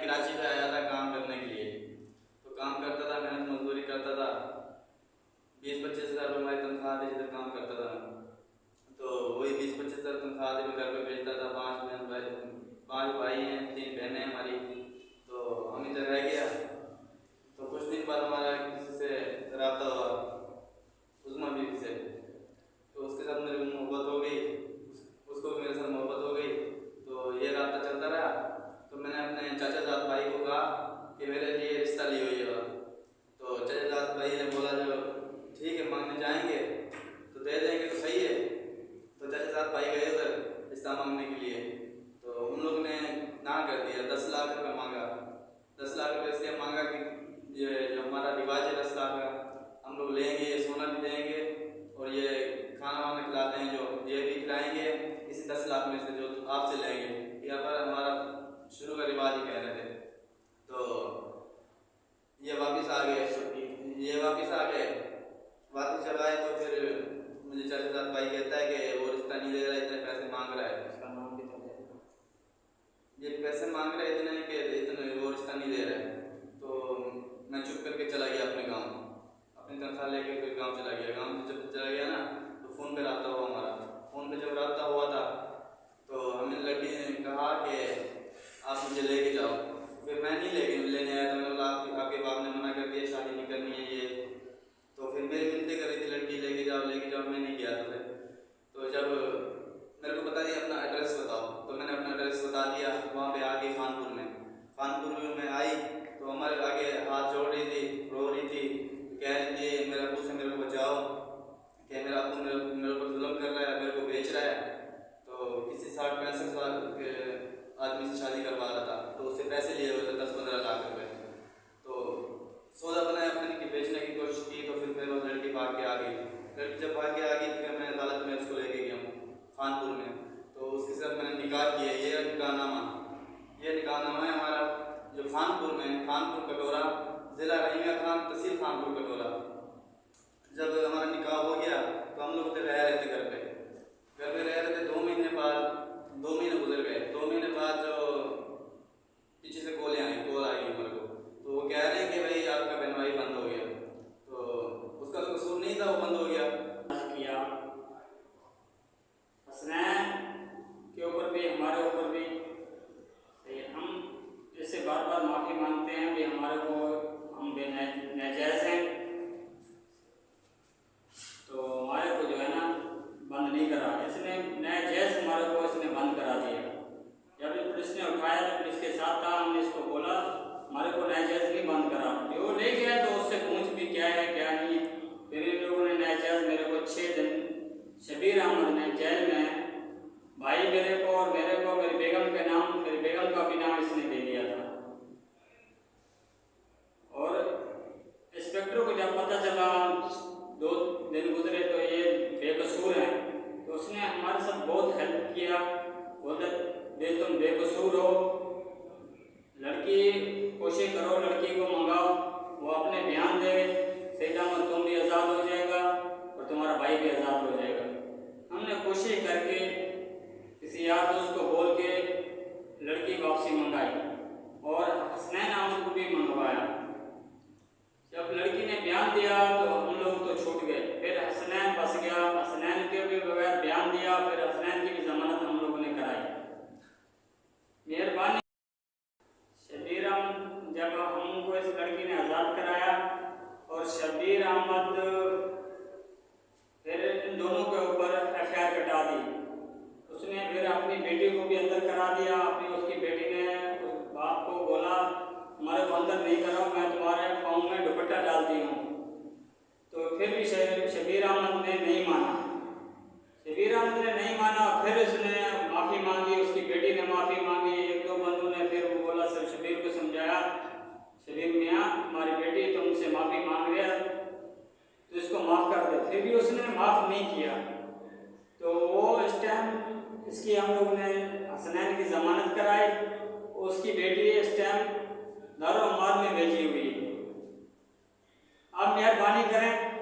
कराची पे आया था काम करने के लिए। तो काम करता था, मेहनत मजदूरी करता था, 20-25 हज़ार रुपये हमारी तनख्वाह थी जिधर काम करता था मैं। तो वही 20-25 हज़ार तनख्वाह थी, मैं घर पे भेजता था। 5 भाई हैं, 3 बहनें हैं हमारी। तो हम इधर रह गया। तो कुछ दिन बाद हमारा किसी से रब्ता हुआ, उज़मा बीवी से। तो उसके साथ मेरी मोहब्बत हो गई, उसको भी मेरे साथ मोहब्बत हो गई। तो ये रब्ता चलता रहा। तो मैंने अपने चाचा जात भाई को कहा कि मेरे लिए रिश्ता लियो ये वाला। तो चाचा जात भाई ने बोला जो ठीक है, मांगने जाएंगे तो दे देंगे, तो सही है। तो चाचा जात भाई गए उधर रिश्ता मांगने के लिए। तो उन लोगों ने ना कर दिया, 10 लाख रुपये मांगा। 10 लाख रुपये इसलिए मांगा कि ये जो हमारा रिवाज है 10 लाख का, हम लोग लेंगे, सोना भी देंगे और ये खाना वाना खिलाते हैं जो, ये भी खिलाएंगे इसी 10 लाख में से जो आपसे लेंगे। यहाँ पर हमारा शुरू का रिवाज ही कह रहे थे। तो ये वापस आ गए, वापस जब आए तो फिर मुझे चाचा साहब भाई कहता है कि वो रिश्ता नहीं दे रहा, इतने पैसे मांग रहा है। उसका नाम भी था, ये पैसे मांग रहे इतने कि इतने वो रिश्ता नहीं दे रहा है। तो मैं चुप करके चला गया अपने गाँव, अपनी तनख्वाह लेके फिर गाँव चला गया। गाँव से जब चला गया ना तो फ़ोन पे रब्ता हुआ हमारा। फ़ोन पे जब रब्ता हुआ था तो हमें लड़की ने कहा कि आप मुझे लेके जाओ। फिर मैं नहीं लेने आया था, मैंने बोला आपके बाप ने मना कर दिया, शादी नहीं करनी है ये। तो फिर मेरी मिन्नतें कर रही थी लड़की, लेके जाओ, मैं नहीं गया था। तो जब मेरे को बता दिया अपना एड्रेस बताओ, तो मैंने अपना एड्रेस बता दिया। वहाँ पे आ गई खानपुर में आई तो हमारे आगे हाथ जोड़ रही थी, रो रही थी, कह रही थी मेरे अब्बू से मेरे को बचाओ, कि मेरा अब्बू मेरे ऊपर जुल्म कर रहा है, मेरे को बेच रहा है। तो किसी 60-65 साल के आदमी से शादी करवा रहा था, तो उससे पैसे लिए हुए थे 10-15 लाख रुपए। तो सौदा बनाया अपने की बेचने की कोशिश की। तो फिर मेरे पास लड़की भाग के आ गई। लड़की जब भाग के आ गई फिर मैं अदालत में उसको लेके गया हूँ खानपुर में। तो उसके साथ मैंने निकाह किया। ये निकाहनामा है हमारा जो खानपुर में, खानपुर कटोरा, ज़िला रहीमिया खान, तहसील खानपुर कटोरा। जब हमारा निकाह हो गया तो हम लोग रह रहे थे घर पे रह रहे थे। 2 महीने गुजर गए। 2 महीने बाद जो पीछे से कॉल आई मेरे को। तो वो कह रहे हैं कि भाई आपका बनवाई बंद हो गया। तो उसका तो कसूर नहीं था, वो बंद हो गया। किया हसनैन के ऊपर भी हमारे ऊपर भी हम इससे बार बार माफ़ी मांगते हैं कि हमारे को हम नाजायज़ हैं। तो हमारे को जो है ना बंद नहीं करा, इसने नाजायज़ हमारे को इसने बंद करा दिया। जब पुलिस ने उठाया तो पुलिस के साथ था, हमने इसको बोला हमारे को नाजायज़ नहीं बंद करा। जो ले गया तो उससे पूछ भी क्या है क्या नहीं। फिर इन लोगों ने नाजायज़ मेरे को 6 दिन शबीर अहमद ने जेल में भाई मेरे को और मेरी बेगम के नाम, मेरी बेगम का भी नाम इसने दे दिया था। और इंस्पेक्टर को जब पता चला 2 दिन गुजरे तो ये बेकसूर है, तो उसने हमारे साथ बहुत हेल्प किया। बोले दे तुम बेकसूर हो, लड़की कोशिश करो, लड़की को मंगाओ, वो अपने बयान दे, सही दामद तुम भी आज़ाद हो जाएगा और तुम्हारा भाई भी आज़ाद हो जाएगा। हमने कोशिश करके किसी यार दोस्त को बोल के लड़की वापसी मंगाई और हसनैन अहमद को भी मंगवाया। जब लड़की ने बयान दिया तो हम लोग तो छूट गए। फिर हसनैन बस गया, हसनैन के भी बगैर बयान दिया, फिर हसनैन की भी जमानत हम लोगों ने कराई। मेहरबानी शबीर अहमद, जब हमको इस लड़की ने आज़ाद कराया और शबीर अहमद फिर इन दोनों के ऊपर FIR कटा दी। उसने फिर अपनी बेटी को भी अंदर करा दिया। उसकी बेटी ने उस बाप को बोला हमारे को अंदर नहीं कराओ, मैं तुम्हारे पाँव में दुपट्टा डालती हूँ। तो फिर भी शबीर अहमद ने नहीं माना। फिर उसने माफ़ी मांगी, उसकी बेटी ने माफ़ी मांगी, 1-2 बंदों ने फिर वो बोला सर शबीर को समझाया, शबीर मियाँ तुम्हारी बेटी तुमसे माफ़ी मांग रहा है तो इसको माफ़ कर दे। फिर भी उसने माफ़ नहीं किया। तो वो इस टाइम इसकी हम लोगों ने हसनैन की ज़मानत कराई। उसकी बेटी इस टाइम दारुल अमार में भेजी हुई है। आप मेहरबानी करें